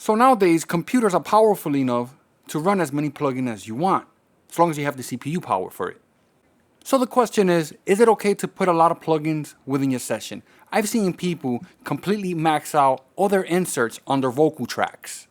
So nowadays, computers are powerful enough to run as many plugins as you want, as long as you have the CPU power for it. So the question is it okay to put a lot of plugins within your session? I've seen people completely max out all their inserts on their vocal tracks.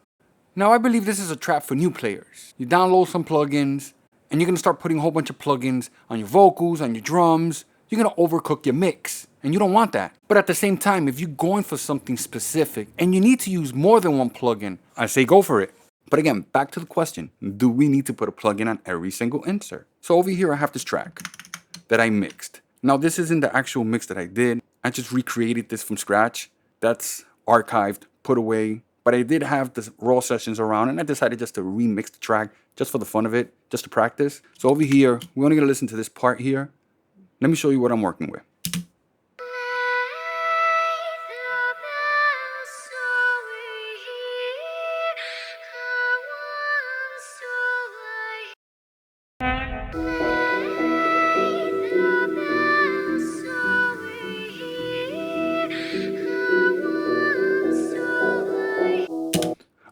Now I believe this is a trap for new players. You download some plugins, and you're gonna start putting a whole bunch of plugins on your vocals, on your drums. You're gonna overcook your mix, and you don't want that. But at the same time, if you're going for something specific and you need to use more than one plugin, I say go for it. But again, back to the question, do we need to put a plugin on every single insert? So over here I have this track that I mixed. Now this isn't the actual mix that I did. I just recreated this from scratch. That's archived, put away. But I did have the raw sessions around, and I decided just to remix the track just for the fun of it, just to practice. So over here, we're only gonna listen to this part here. Let me show you what I'm working with.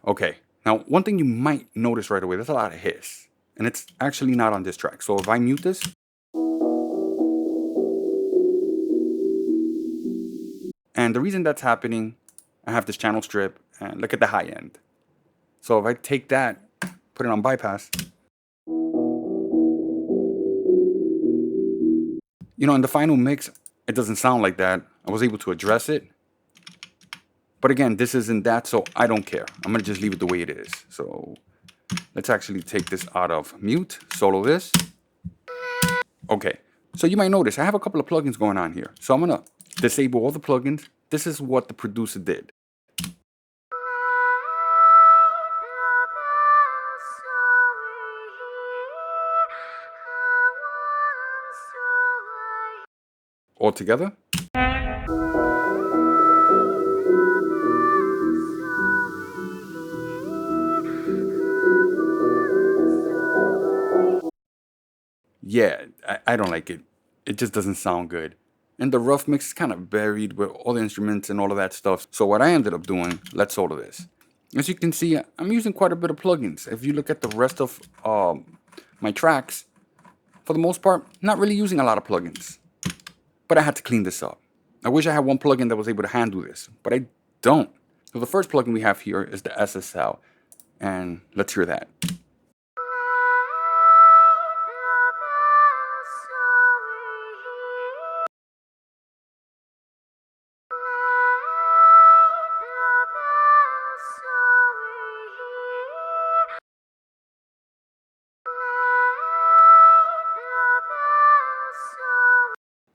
Okay, now one thing you might notice right away, there's a lot of hiss, and it's actually not on this track. So if I mute this, and the reason that's happening, I have this channel strip, and look at the high end. So if I take that, put it on bypass, you know, in the final mix, it doesn't sound like that. I was able to address it. But again, this isn't that, so I don't care. I'm gonna just leave it the way it is. So let's actually take this out of mute, solo this. Okay, so you might notice I have a couple of plugins going on here. So I'm gonna disable all the plugins. This is what the producer did. All together. Yeah, I don't like it. It just doesn't sound good. And the rough mix is kind of buried with all the instruments and all of that stuff. So what I ended up doing, let's solo this. As you can see, I'm using quite a bit of plugins. If you look at the rest of my tracks, for the most part, not really using a lot of plugins. But I had to clean this up. I wish I had one plugin that was able to handle this, but I don't. So the first plugin we have here is the SSL, and let's hear that.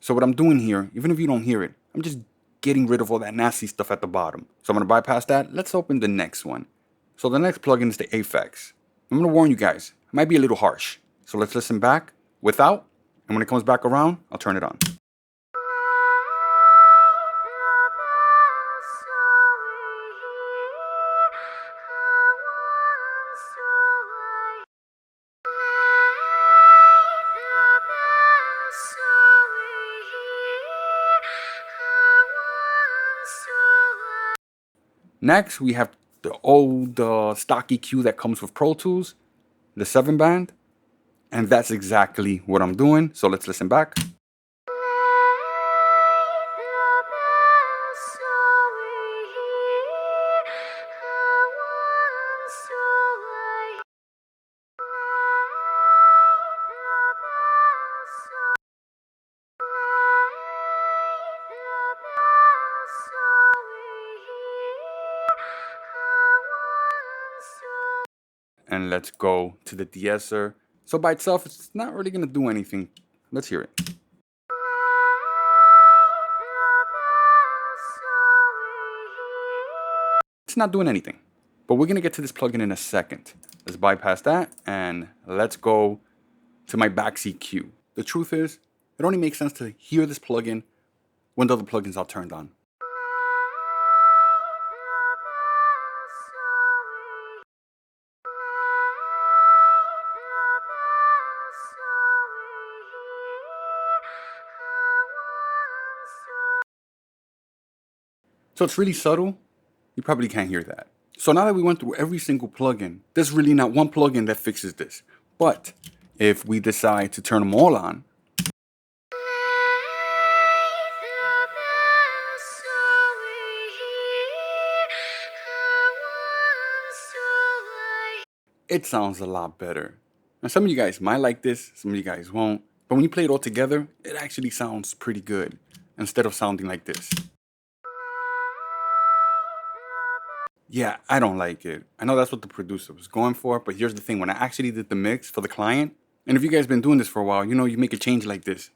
So what I'm doing here, even if you don't hear it, I'm just getting rid of all that nasty stuff at the bottom. So I'm gonna bypass that. Let's open the next one. So the next plugin is the Aphex. I'm gonna warn you guys, it might be a little harsh. So let's listen back without, and when it comes back around, I'll turn it on. Next, we have the old stock EQ that comes with Pro Tools, the 7-band, and that's exactly what I'm doing. So let's listen back. And let's go to the de-esser. So by itself, it's not really gonna do anything. Let's hear it. It's not doing anything, but we're gonna get to this plugin in a second. Let's bypass that and let's go to my backseat cue. The truth is, it only makes sense to hear this plugin when the other plugins are turned on. So it's really subtle. You probably can't hear that. So now that we went through every single plugin, there's really not one plugin that fixes this. But if we decide to turn them all on, it sounds a lot better. Now some of you guys might like this, some of you guys won't, but when you play it all together, it actually sounds pretty good instead of sounding like this. Yeah, I don't like it. I know that's what the producer was going for, but here's the thing. When I actually did the mix for the client, and if you guys been doing this for a while, you know you make a change like this.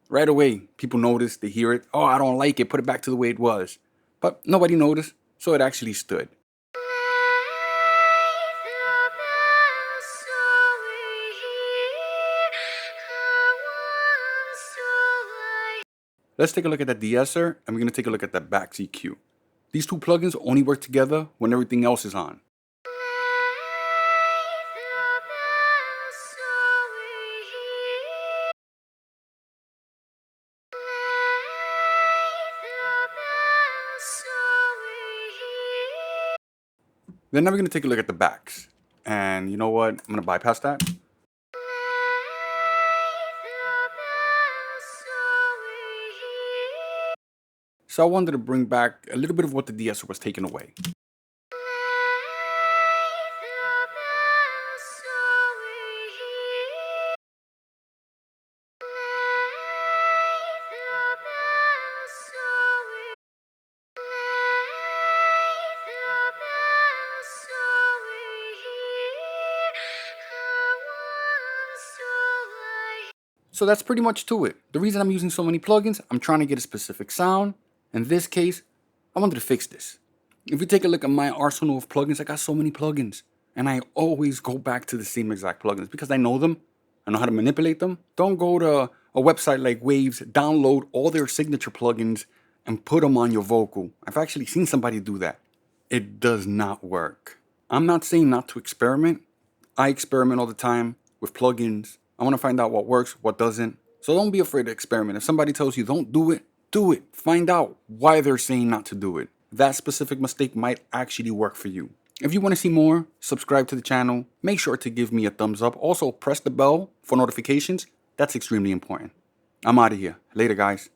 Right away, people notice, they hear it. Oh, I don't like it, put it back to the way it was. But nobody noticed, so it actually stood. Let's take a look at that de-esser, and we're going to take a look at that back EQ. These two plugins only work together when everything else is on. Then now we're going to take a look at the backs. And you know what? I'm going to bypass that. So I wanted to bring back a little bit of what the de-esser was taking away. So that's pretty much to it. The reason I'm using so many plugins, I'm trying to get a specific sound. In this case, I wanted to fix this. If you take a look at my arsenal of plugins, I got so many plugins. And I always go back to the same exact plugins because I know them. I know how to manipulate them. Don't go to a website like Waves, download all their signature plugins and put them on your vocal. I've actually seen somebody do that. It does not work. I'm not saying not to experiment. I experiment all the time with plugins. I want to find out what works, what doesn't. So don't be afraid to experiment. If somebody tells you don't do it, do it. Find out why they're saying not to do it. That specific mistake might actually work for you. If you want to see more, subscribe to the channel. Make sure to give me a thumbs up. Also, press the bell for notifications. That's extremely important. I'm out of here. Later, guys.